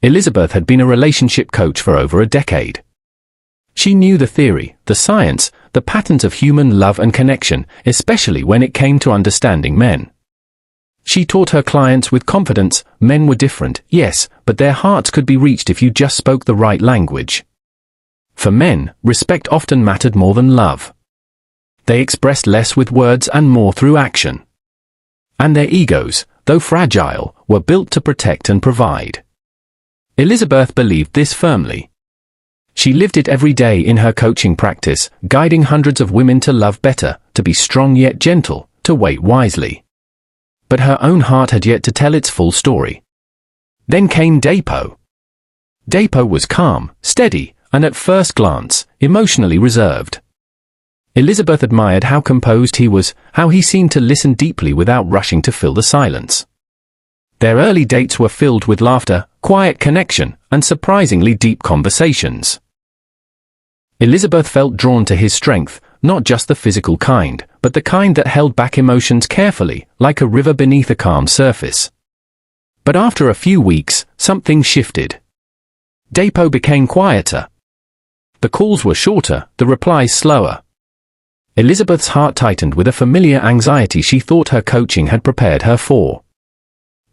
Elizabeth had been a relationship coach for over a decade. She knew the theory, the science, the patterns of human love and connection, especially when it came to understanding men. She taught her clients with confidence, men were different, yes, but their hearts could be reached if you just spoke the right language. For men, respect often mattered more than love. They expressed less with words and more through action. And their egos, though fragile, were built to protect and provide. Elizabeth believed this firmly. She lived it every day in her coaching practice, guiding hundreds of women to love better, to be strong yet gentle, to wait wisely. But her own heart had yet to tell its full story. Then came Dapo. Dapo was calm, steady, and at first glance, emotionally reserved. Elizabeth admired how composed he was, how he seemed to listen deeply without rushing to fill the silence. Their early dates were filled with laughter, quiet connection, and surprisingly deep conversations. Elizabeth felt drawn to his strength, not just the physical kind, but the kind that held back emotions carefully, like a river beneath a calm surface. But after a few weeks, something shifted. Dapo became quieter. The calls were shorter, the replies slower. Elizabeth's heart tightened with a familiar anxiety she thought her coaching had prepared her for.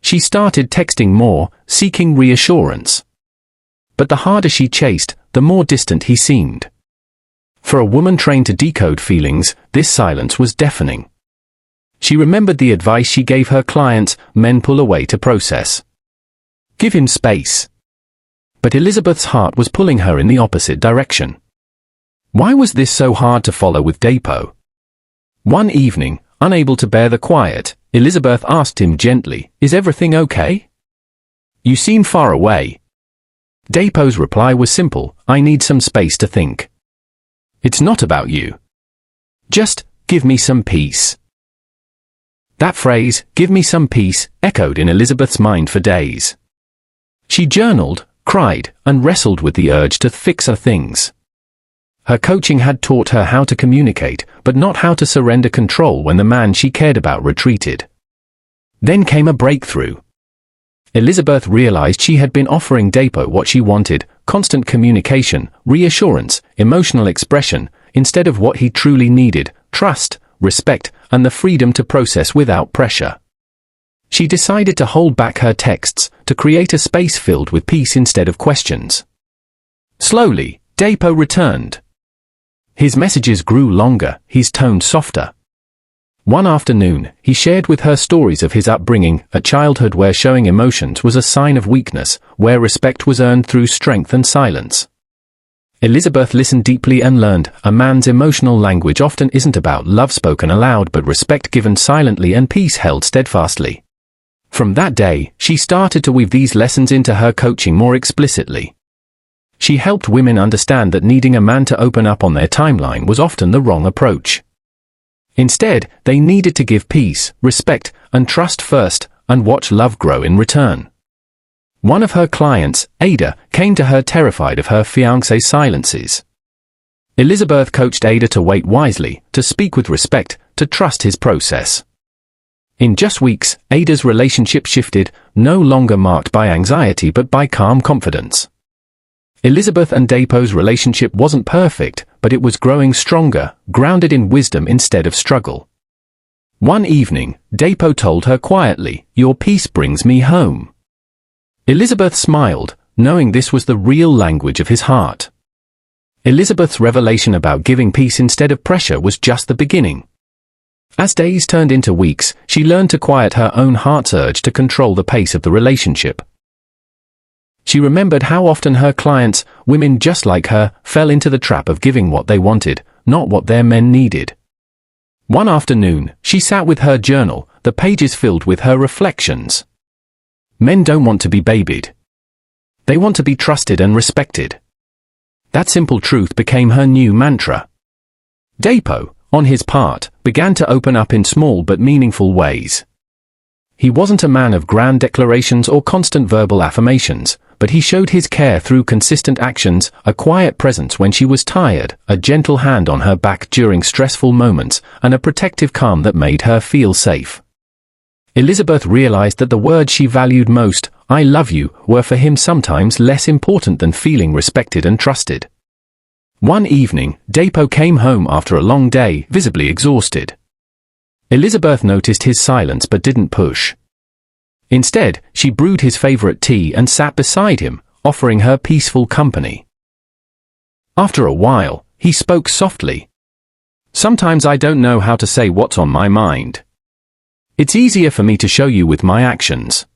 She started texting more, seeking reassurance. But the harder she chased, the more distant he seemed. For a woman trained to decode feelings, this silence was deafening. She remembered the advice she gave her clients: men pull away to process. Give him space. But Elizabeth's heart was pulling her in the opposite direction. Why was this so hard to follow with Dapo? One evening, unable to bear the quiet, Elizabeth asked him gently, "Is everything okay? You seem far away." Dapo's reply was simple: "I need some space to think. It's not about you. Just give me some peace." That phrase, "give me some peace," echoed in Elizabeth's mind for days. She journaled, cried, and wrestled with the urge to fix her things. Her coaching had taught her how to communicate, but not how to surrender control when the man she cared about retreated. Then came a breakthrough. Elizabeth realized she had been offering Dapo what she wanted: constant communication, reassurance, emotional expression, instead of what he truly needed: trust, respect, and the freedom to process without pressure. She decided to hold back her texts, to create a space filled with peace instead of questions. Slowly, Dapo returned. His messages grew longer, his tone softer. One afternoon, he shared with her stories of his upbringing, a childhood where showing emotions was a sign of weakness, where respect was earned through strength and silence. Elizabeth listened deeply and learned, a man's emotional language often isn't about love spoken aloud but respect given silently and peace held steadfastly. From that day, she started to weave these lessons into her coaching more explicitly. She helped women understand that needing a man to open up on their timeline was often the wrong approach. Instead, they needed to give peace, respect, and trust first, and watch love grow in return. One of her clients, Ada, came to her terrified of her fiancé's silences. Elizabeth coached Ada to wait wisely, to speak with respect, to trust his process. In just weeks, Ada's relationship shifted, no longer marked by anxiety but by calm confidence. Elizabeth and Dapo's relationship wasn't perfect, but it was growing stronger, grounded in wisdom instead of struggle. One evening, Dapo told her quietly, "Your peace brings me home." Elizabeth smiled, knowing this was the real language of his heart. Elizabeth's revelation about giving peace instead of pressure was just the beginning. As days turned into weeks, she learned to quiet her own heart's urge to control the pace of the relationship. She remembered how often her clients, women just like her, fell into the trap of giving what they wanted, not what their men needed. One afternoon, she sat with her journal, the pages filled with her reflections. Men don't want to be babied. They want to be trusted and respected. That simple truth became her new mantra. Dapo, on his part, began to open up in small but meaningful ways. He wasn't a man of grand declarations or constant verbal affirmations, but he showed his care through consistent actions, a quiet presence when she was tired, a gentle hand on her back during stressful moments, and a protective calm that made her feel safe. Elizabeth realized that the word she valued most, "I love you" were for him sometimes less important than feeling respected and trusted. One evening, Depo came home after a long day, visibly exhausted. Elizabeth noticed his silence but didn't push. Instead, she brewed his favorite tea and sat beside him, offering her peaceful company. After a while, he spoke softly. "Sometimes I don't know how to say what's on my mind. It's easier for me to show you with my actions."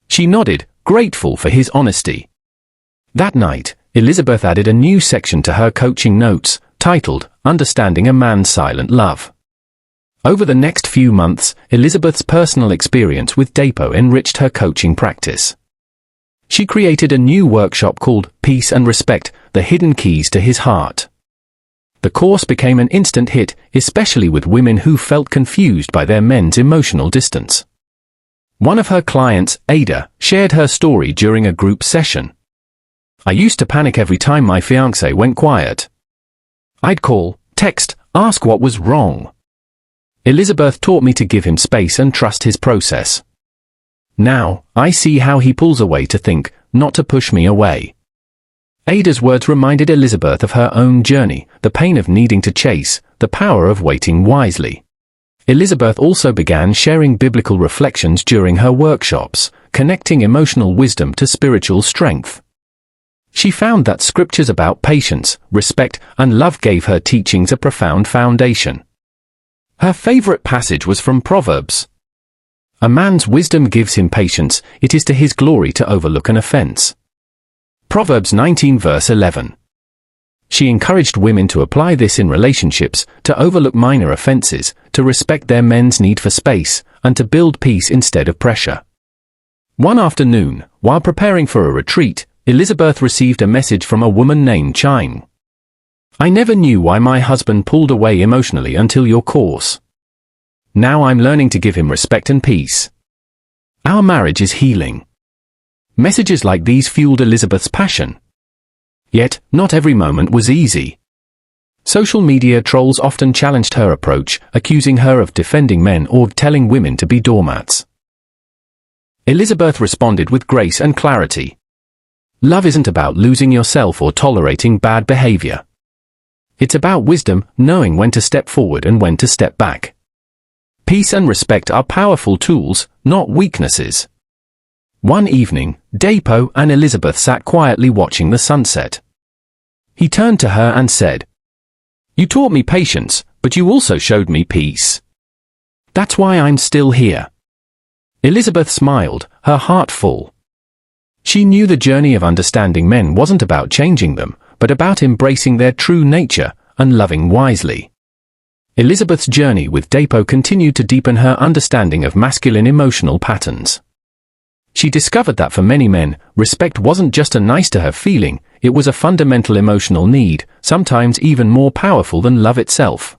She nodded, grateful for his honesty. That night, Elizabeth added a new section to her coaching notes, titled, "Understanding a Man's Silent Love." Over the next few months, Elizabeth's personal experience with Depo enriched her coaching practice. She created a new workshop called Peace and Respect, The Hidden Keys to His Heart. The course became an instant hit, especially with women who felt confused by their men's emotional distance. One of her clients, Ada, shared her story during a group session. "I used to panic every time my fiancé went quiet. I'd call, text, ask what was wrong. Elizabeth taught me to give him space and trust his process. Now, I see how he pulls away to think, not to push me away." Ada's words reminded Elizabeth of her own journey, the pain of needing to chase, the power of waiting wisely. Elizabeth also began sharing biblical reflections during her workshops, connecting emotional wisdom to spiritual strength. She found that scriptures about patience, respect, and love gave her teachings a profound foundation. Her favorite passage was from Proverbs. "A man's wisdom gives him patience, it is to his glory to overlook an offense." Proverbs 19 verse 11. She encouraged women to apply this in relationships, to overlook minor offenses, to respect their men's need for space, and to build peace instead of pressure. One afternoon, while preparing for a retreat, Elizabeth received a message from a woman named Chime. "I never knew why my husband pulled away emotionally until your course. Now I'm learning to give him respect and peace. Our marriage is healing." Messages like these fueled Elizabeth's passion. Yet, not every moment was easy. Social media trolls often challenged her approach, accusing her of defending men or telling women to be doormats. Elizabeth responded with grace and clarity. Love isn't about losing yourself or tolerating bad behavior. It's about wisdom, knowing when to step forward and when to step back. Peace and respect are powerful tools, not weaknesses. One evening, Depo and Elizabeth sat quietly watching the sunset. He turned to her and said, "You taught me patience, but you also showed me peace. That's why I'm still here." Elizabeth smiled, her heart full. She knew the journey of understanding men wasn't about changing them, but about embracing their true nature and loving wisely. Elizabeth's journey with Depo continued to deepen her understanding of masculine emotional patterns. She discovered that for many men, respect wasn't just a nice-to-have feeling, it was a fundamental emotional need, sometimes even more powerful than love itself.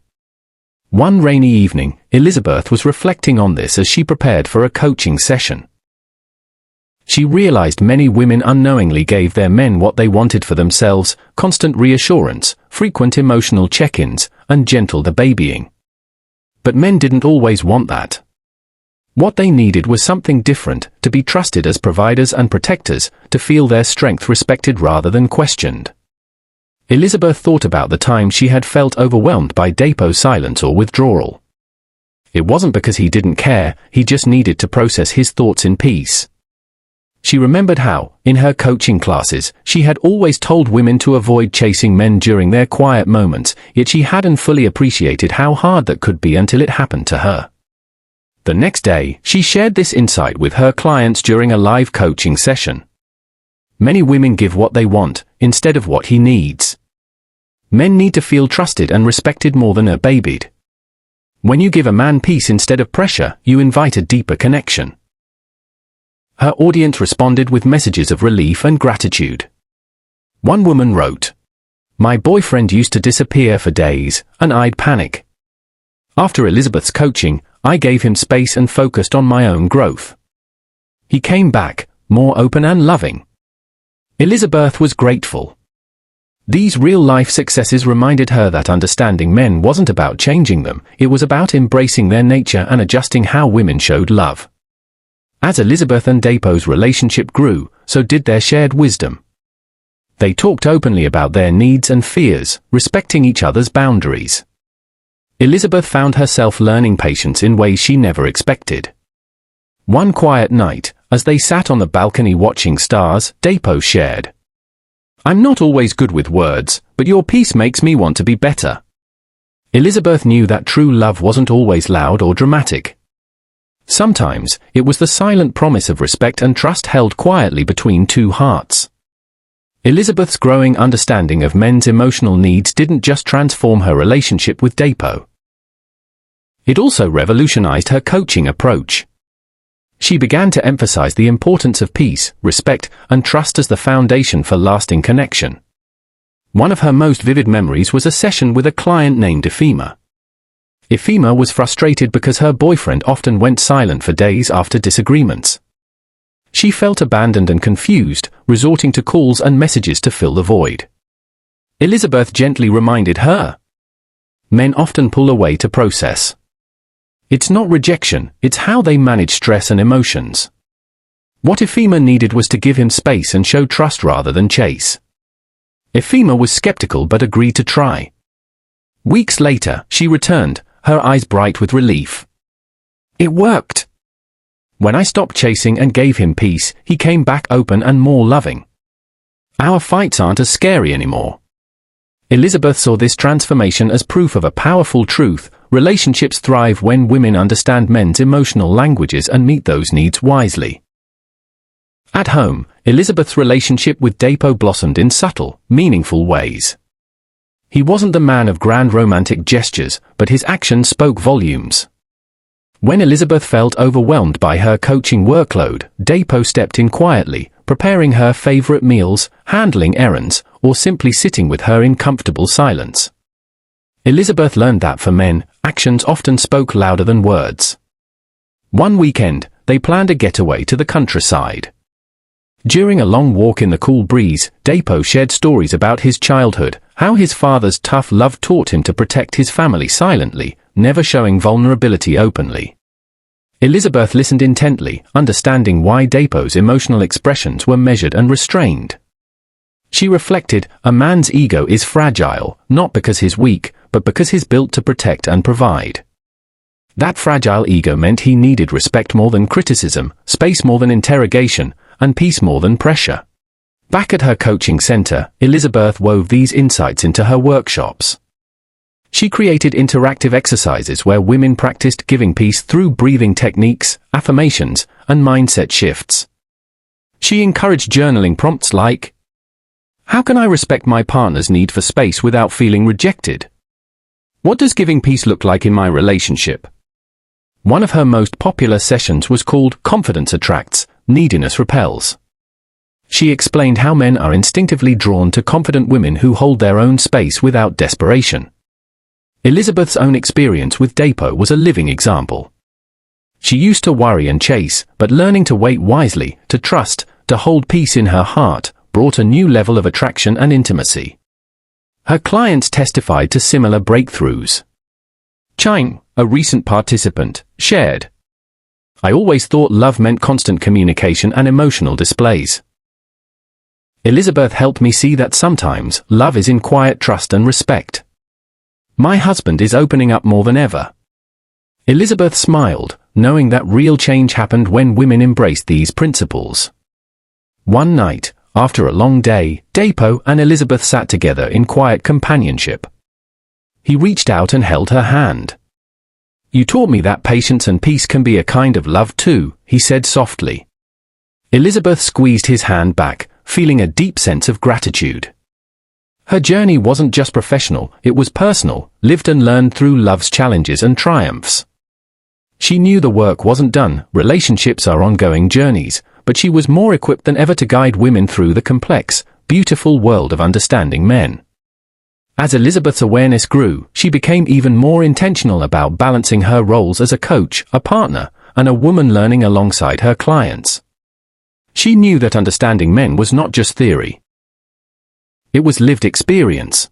One rainy evening, Elizabeth was reflecting on this as she prepared for a coaching session. She realized many women unknowingly gave their men what they wanted for themselves: constant reassurance, frequent emotional check-ins, and gentle babying. But men didn't always want that. What they needed was something different: to be trusted as providers and protectors, to feel their strength respected rather than questioned. Elizabeth thought about the time she had felt overwhelmed by Depo's silence or withdrawal. It wasn't because he didn't care, he just needed to process his thoughts in peace. She remembered how, in her coaching classes, she had always told women to avoid chasing men during their quiet moments, yet she hadn't fully appreciated how hard that could be until it happened to her. The next day, she shared this insight with her clients during a live coaching session. Many women give what they want, instead of what he needs. Men need to feel trusted and respected more than babied. When you give a man peace instead of pressure, you invite a deeper connection. Her audience responded with messages of relief and gratitude. One woman wrote, "My boyfriend used to disappear for days, and I'd panic. After Elizabeth's coaching, I gave him space and focused on my own growth. He came back, more open and loving." Elizabeth was grateful. These real-life successes reminded her that understanding men wasn't about changing them, it was about embracing their nature and adjusting how women showed love. As Elizabeth and Depo's relationship grew, so did their shared wisdom. They talked openly about their needs and fears, respecting each other's boundaries. Elizabeth found herself learning patience in ways she never expected. One quiet night, as they sat on the balcony watching stars, Depo shared, "I'm not always good with words, but your peace makes me want to be better." Elizabeth knew that true love wasn't always loud or dramatic. Sometimes, it was the silent promise of respect and trust held quietly between two hearts. Elizabeth's growing understanding of men's emotional needs didn't just transform her relationship with Depo. It also revolutionized her coaching approach. She began to emphasize the importance of peace, respect, and trust as the foundation for lasting connection. One of her most vivid memories was a session with a client named Ifedee. Ifedee was frustrated because her boyfriend often went silent for days after disagreements. She felt abandoned and confused, resorting to calls and messages to fill the void. Elizabeth gently reminded her, "Men often pull away to process. It's not rejection, it's how they manage stress and emotions." What Ifedee needed was to give him space and show trust rather than chase. Ifedee was skeptical but agreed to try. Weeks later, she returned, her eyes bright with relief. "It worked. When I stopped chasing and gave him peace, he came back open and more loving. Our fights aren't as scary anymore." Elizabeth saw this transformation as proof of a powerful truth: relationships thrive when women understand men's emotional languages and meet those needs wisely. At home, Elizabeth's relationship with Depo blossomed in subtle, meaningful ways. He wasn't the man of grand romantic gestures, but his actions spoke volumes. When Elizabeth felt overwhelmed by her coaching workload, Depo stepped in quietly, preparing her favorite meals, handling errands, or simply sitting with her in comfortable silence. Elizabeth learned that for men, actions often spoke louder than words. One weekend, they planned a getaway to the countryside. During a long walk in the cool breeze, Depo shared stories about his childhood, how his father's tough love taught him to protect his family silently, never showing vulnerability openly. Elizabeth listened intently, understanding why Depo's emotional expressions were measured and restrained. She reflected, a man's ego is fragile, not because he's weak, but because he's built to protect and provide. That fragile ego meant he needed respect more than criticism, space more than interrogation, and peace more than pressure. Back at her coaching center, Elizabeth wove these insights into her workshops. She created interactive exercises where women practiced giving peace through breathing techniques, affirmations, and mindset shifts. She encouraged journaling prompts like, "How can I respect my partner's need for space without feeling rejected? What does giving peace look like in my relationship?" One of her most popular sessions was called Confidence Attracts, Neediness Repels. She explained how men are instinctively drawn to confident women who hold their own space without desperation. Elizabeth's own experience with Depo was a living example. She used to worry and chase, but learning to wait wisely, to trust, to hold peace in her heart, brought a new level of attraction and intimacy. Her clients testified to similar breakthroughs. Chang, a recent participant, shared, "I always thought love meant constant communication and emotional displays. Elizabeth helped me see that sometimes love is in quiet trust and respect. My husband is opening up more than ever." Elizabeth smiled, knowing that real change happened when women embraced these principles. One night, after a long day, Depo and Elizabeth sat together in quiet companionship. He reached out and held her hand. "You taught me that patience and peace can be a kind of love too," he said softly. Elizabeth squeezed his hand back, feeling a deep sense of gratitude. Her journey wasn't just professional, it was personal, lived and learned through love's challenges and triumphs. She knew the work wasn't done, relationships are ongoing journeys, but she was more equipped than ever to guide women through the complex, beautiful world of understanding men. As Elizabeth's awareness grew, she became even more intentional about balancing her roles as a coach, a partner, and a woman learning alongside her clients. She knew that understanding men was not just theory. It was lived experience.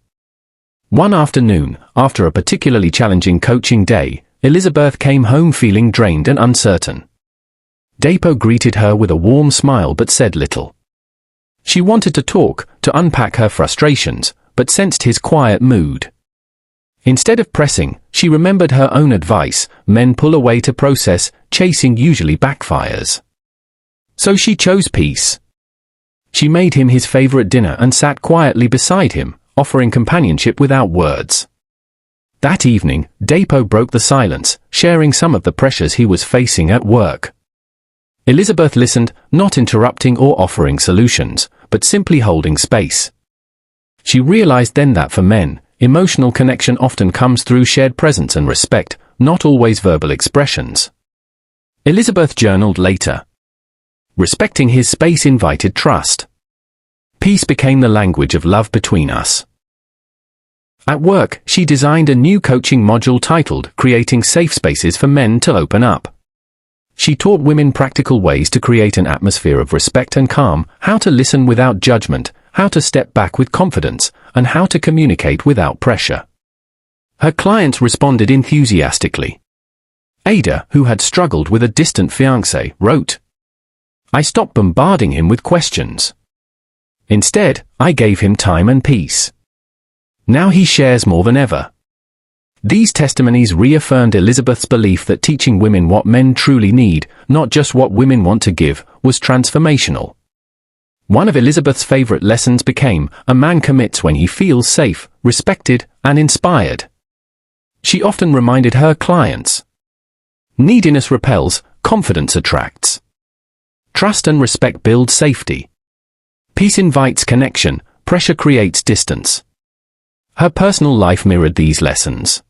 One afternoon, after a particularly challenging coaching day, Elizabeth came home feeling drained and uncertain. Depo greeted her with a warm smile but said little. She wanted to talk, to unpack her frustrations, but sensed his quiet mood. Instead of pressing, she remembered her own advice: men pull away to process, chasing usually backfires. So she chose peace. She made him his favorite dinner and sat quietly beside him, offering companionship without words. That evening, Depo broke the silence, sharing some of the pressures he was facing at work. Elizabeth listened, not interrupting or offering solutions, but simply holding space. She realized then that for men, emotional connection often comes through shared presence and respect, not always verbal expressions. Elizabeth journaled later. Respecting his space invited trust. Peace became the language of love between us. At work, she designed a new coaching module titled "Creating Safe Spaces for Men to Open Up." She taught women practical ways to create an atmosphere of respect and calm, how to listen without judgment, how to step back with confidence, and how to communicate without pressure. Her clients responded enthusiastically. Ada, who had struggled with a distant fiancé, wrote, "I stopped bombarding him with questions. Instead, I gave him time and peace. Now he shares more than ever." These testimonies reaffirmed Elizabeth's belief that teaching women what men truly need, not just what women want to give, was transformational. One of Elizabeth's favorite lessons became, a man commits when he feels safe, respected, and inspired. She often reminded her clients, neediness repels, confidence attracts. Trust and respect build safety. Peace invites connection, pressure creates distance. Her personal life mirrored these lessons.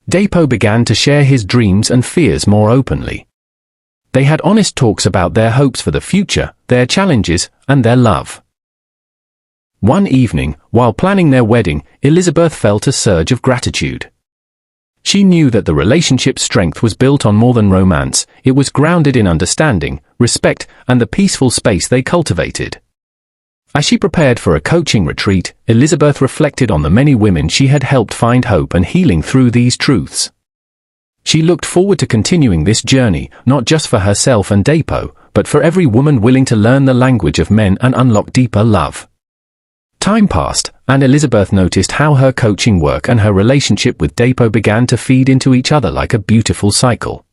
Depo began to share his dreams and fears more openly. They had honest talks about their hopes for the future, their challenges, and their love. One evening, while planning their wedding, Elizabeth felt a surge of gratitude. She knew that the relationship's strength was built on more than romance. It was grounded in understanding, respect, and the peaceful space they cultivated. As she prepared for a coaching retreat, Elizabeth reflected on the many women she had helped find hope and healing through these truths. She looked forward to continuing this journey, not just for herself and Depo, but for every woman willing to learn the language of men and unlock deeper love. Time passed, and Elizabeth noticed how her coaching work and her relationship with Depo began to feed into each other like a beautiful cycle.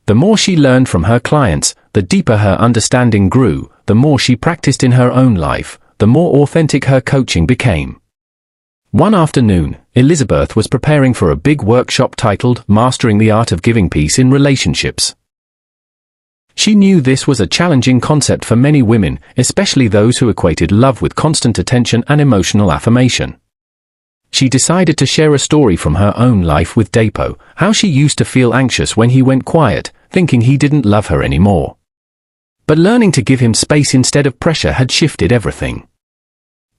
The more she learned from her clients, the deeper her understanding grew. The more she practiced in her own life, the more authentic her coaching became. One afternoon, Elizabeth was preparing for a big workshop titled "Mastering the Art of Giving Peace in Relationships." She knew this was a challenging concept for many women, especially those who equated love with constant attention and emotional affirmation. She decided to share a story from her own life with Depo, how she used to feel anxious when he went quiet, thinking he didn't love her anymore. But learning to give him space instead of pressure had shifted everything.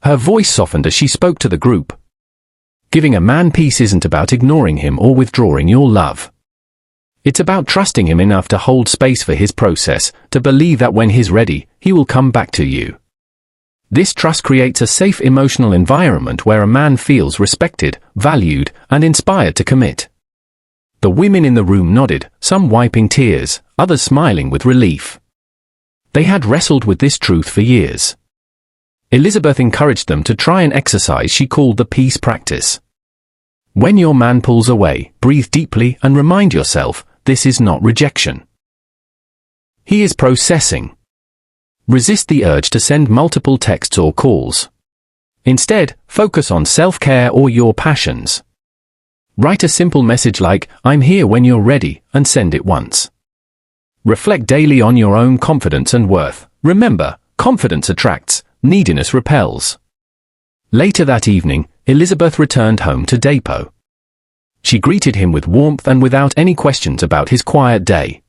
Her voice softened as she spoke to the group. Giving a man peace isn't about ignoring him or withdrawing your love. It's about trusting him enough to hold space for his process, to believe that when he's ready, he will come back to you. This trust creates a safe emotional environment where a man feels respected, valued, and inspired to commit. The women in the room nodded, some wiping tears, others smiling with relief. They had wrestled with this truth for years. Elizabeth encouraged them to try an exercise she called the peace practice. When your man pulls away, breathe deeply and remind yourself, this is not rejection. He is processing. Resist the urge to send multiple texts or calls. Instead, focus on self-care or your passions. Write a simple message like, "I'm here when you're ready," and send it once. Reflect daily on your own confidence and worth. Remember, confidence attracts, neediness repels. Later that evening, Elizabeth returned home to Depo. She greeted him with warmth and without any questions about his quiet day.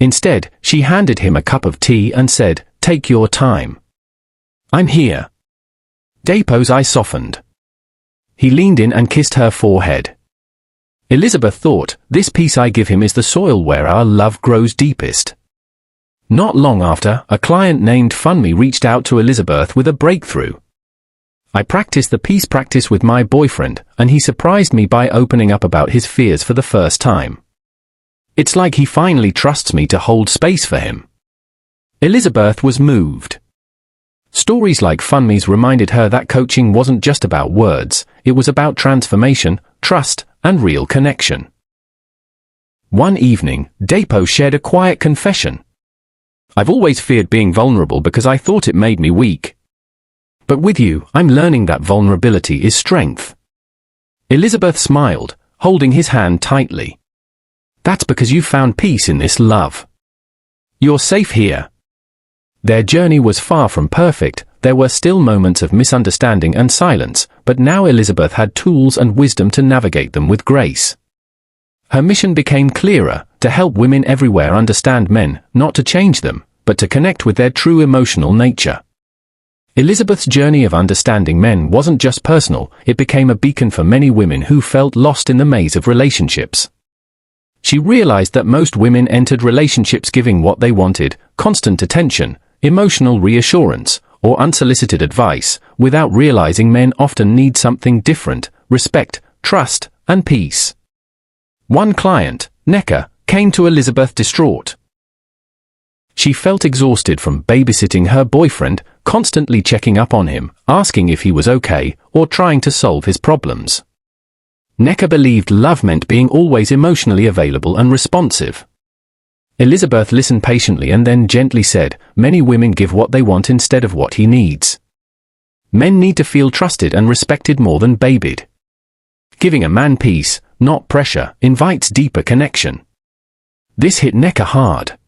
Instead, she handed him a cup of tea and said, "Take your time. I'm here." Depo's eyes softened. He leaned in and kissed her forehead. Elizabeth thought, this peace I give him is the soil where our love grows deepest. Not long after, a client named Funmi reached out to Elizabeth with a breakthrough. "I practiced the peace practice with my boyfriend, and he surprised me by opening up about his fears for the first time. It's like he finally trusts me to hold space for him." Elizabeth was moved. Stories like Funme's reminded her that coaching wasn't just about words, it was about transformation, trust, and real connection. One evening, Depo shared a quiet confession. "I've always feared being vulnerable because I thought it made me weak. But with you, I'm learning that vulnerability is strength." Elizabeth smiled, holding his hand tightly. "That's because you found peace in this love. You're safe here." Their journey was far from perfect, there were still moments of misunderstanding and silence, but now Elizabeth had tools and wisdom to navigate them with grace. Her mission became clearer, to help women everywhere understand men, not to change them, but to connect with their true emotional nature. Elizabeth's journey of understanding men wasn't just personal, it became a beacon for many women who felt lost in the maze of relationships. She realized that most women entered relationships giving what they wanted: constant attention, emotional reassurance, or unsolicited advice, without realizing men often need something different: respect, trust, and peace. One client, Neka, came to Elizabeth distraught. She felt exhausted from babysitting her boyfriend, constantly checking up on him, asking if he was okay, or trying to solve his problems. Neka believed love meant being always emotionally available and responsive. Elizabeth listened patiently and then gently said, "Many women give what they want instead of what he needs. Men need to feel trusted and respected more than babied. Giving a man peace, not pressure, invites deeper connection." This hit Neka hard.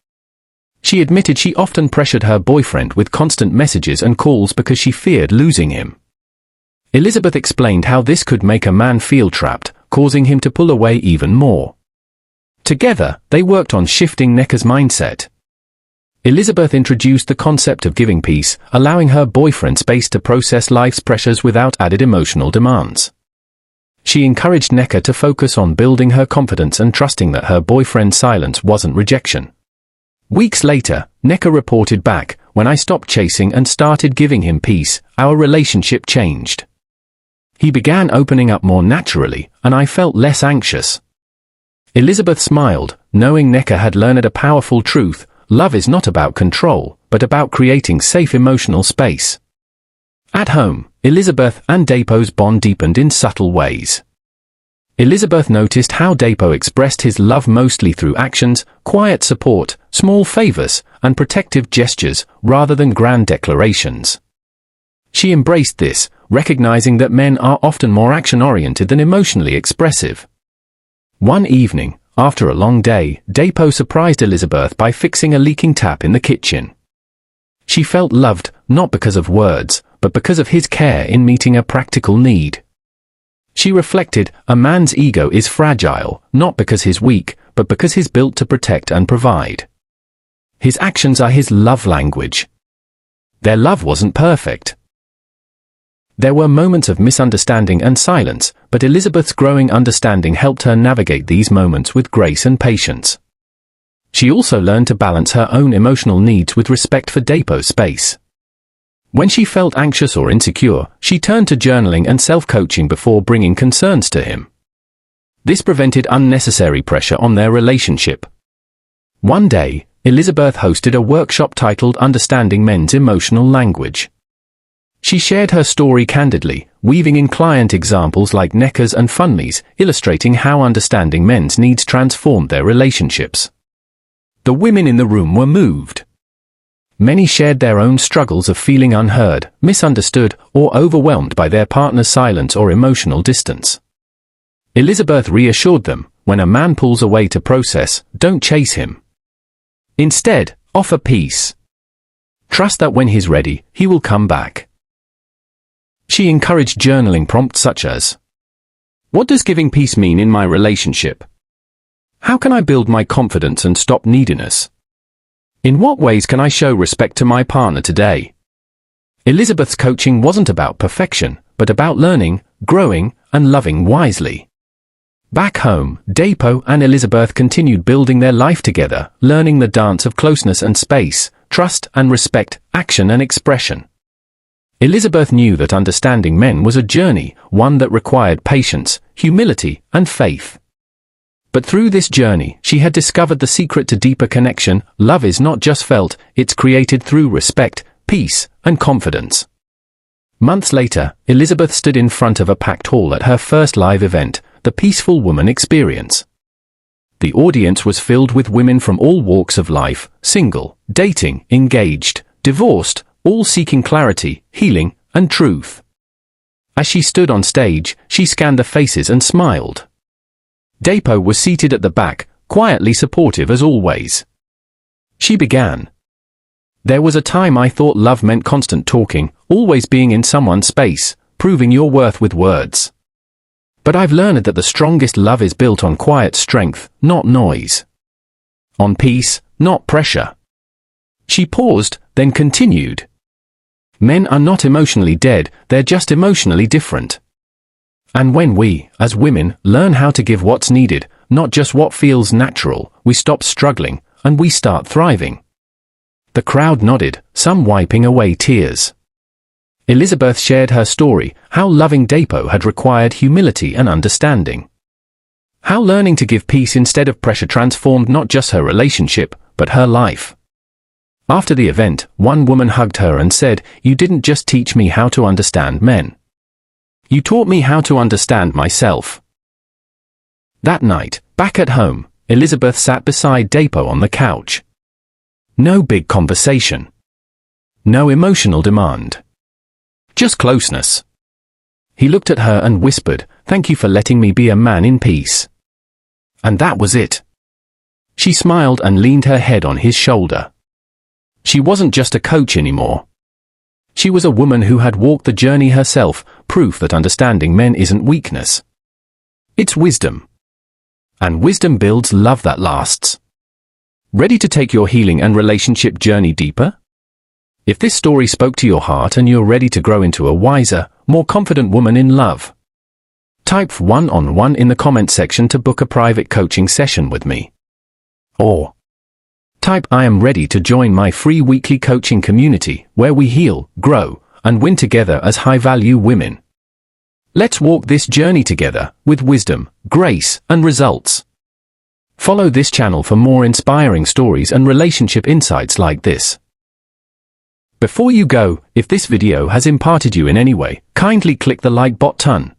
She admitted she often pressured her boyfriend with constant messages and calls because she feared losing him. Elizabeth explained how this could make a man feel trapped, causing him to pull away even more. Together, they worked on shifting Neka's mindset. Elizabeth introduced the concept of giving peace, allowing her boyfriend space to process life's pressures without added emotional demands. She encouraged Neka to focus on building her confidence and trusting that her boyfriend's silence wasn't rejection. Weeks later, Neka reported back, "When I stopped chasing and started giving him peace, our relationship changed. He began opening up more naturally, and I felt less anxious." Elizabeth smiled, knowing Neka had learned a powerful truth: love is not about control, but about creating safe emotional space. At home, Elizabeth and Depo's bond deepened in subtle ways. Elizabeth noticed how Depo expressed his love mostly through actions, quiet support, small favors, and protective gestures, rather than grand declarations. She embraced this, recognizing that men are often more action-oriented than emotionally expressive. One evening, after a long day, Depo surprised Elizabeth by fixing a leaking tap in the kitchen. She felt loved, not because of words, but because of his care in meeting a practical need. She reflected, a man's ego is fragile, not because he's weak, but because he's built to protect and provide. His actions are his love language. Their love wasn't perfect. There were moments of misunderstanding and silence, but Elizabeth's growing understanding helped her navigate these moments with grace and patience. She also learned to balance her own emotional needs with respect for Depo's space. When she felt anxious or insecure, she turned to journaling and self-coaching before bringing concerns to him. This prevented unnecessary pressure on their relationship. One day, Elizabeth hosted a workshop titled Understanding Men's Emotional Language. She shared her story candidly, weaving in client examples like Neka's and Funme's, illustrating how understanding men's needs transformed their relationships. The women in the room were moved. Many shared their own struggles of feeling unheard, misunderstood, or overwhelmed by their partner's silence or emotional distance. Elizabeth reassured them, when a man pulls away to process, don't chase him. Instead, offer peace. Trust that when he's ready, he will come back. She encouraged journaling prompts such as, "What does giving peace mean in my relationship? How can I build my confidence and stop neediness? In what ways can I show respect to my partner today?" Elizabeth's coaching wasn't about perfection, but about learning, growing, and loving wisely. Back home, Depo and Elizabeth continued building their life together, learning the dance of closeness and space, trust and respect, action and expression. Elizabeth knew that understanding men was a journey, one that required patience, humility, and faith. But through this journey, she had discovered the secret to deeper connection. Love is not just felt, it's created through respect, peace, and confidence. Months later, Elizabeth stood in front of a packed hall at her first live event, the Peaceful Woman Experience. The audience was filled with women from all walks of life, single, dating, engaged, divorced, all seeking clarity, healing, and truth. As she stood on stage, she scanned the faces and smiled. Depo was seated at the back, quietly supportive as always. She began. There was a time I thought love meant constant talking, always being in someone's space, proving your worth with words. But I've learned that the strongest love is built on quiet strength, not noise. On peace, not pressure. She paused, then continued. Men are not emotionally dead, they're just emotionally different. And when we, as women, learn how to give what's needed, not just what feels natural, we stop struggling, and we start thriving. The crowd nodded, some wiping away tears. Elizabeth shared her story, how loving Depo had required humility and understanding. How learning to give peace instead of pressure transformed not just her relationship, but her life. After the event, one woman hugged her and said, "You didn't just teach me how to understand men. You taught me how to understand myself." That night, back at home, Elizabeth sat beside Depo on the couch. No big conversation. No emotional demand. Just closeness. He looked at her and whispered, "Thank you for letting me be a man in peace." And that was it. She smiled and leaned her head on his shoulder. She wasn't just a coach anymore. She was a woman who had walked the journey herself, proof that understanding men isn't weakness. It's wisdom. And wisdom builds love that lasts. Ready to take your healing and relationship journey deeper? If this story spoke to your heart and you're ready to grow into a wiser, more confident woman in love, type 1-on-1 in the comment section to book a private coaching session with me. Or type "I am ready to join my free weekly coaching community where we heal, grow, and win together as high-value women. Let's walk this journey together with wisdom, grace, and results." Follow this channel for more inspiring stories and relationship insights like this. Before you go, if this video has imparted you in any way, kindly click the like button.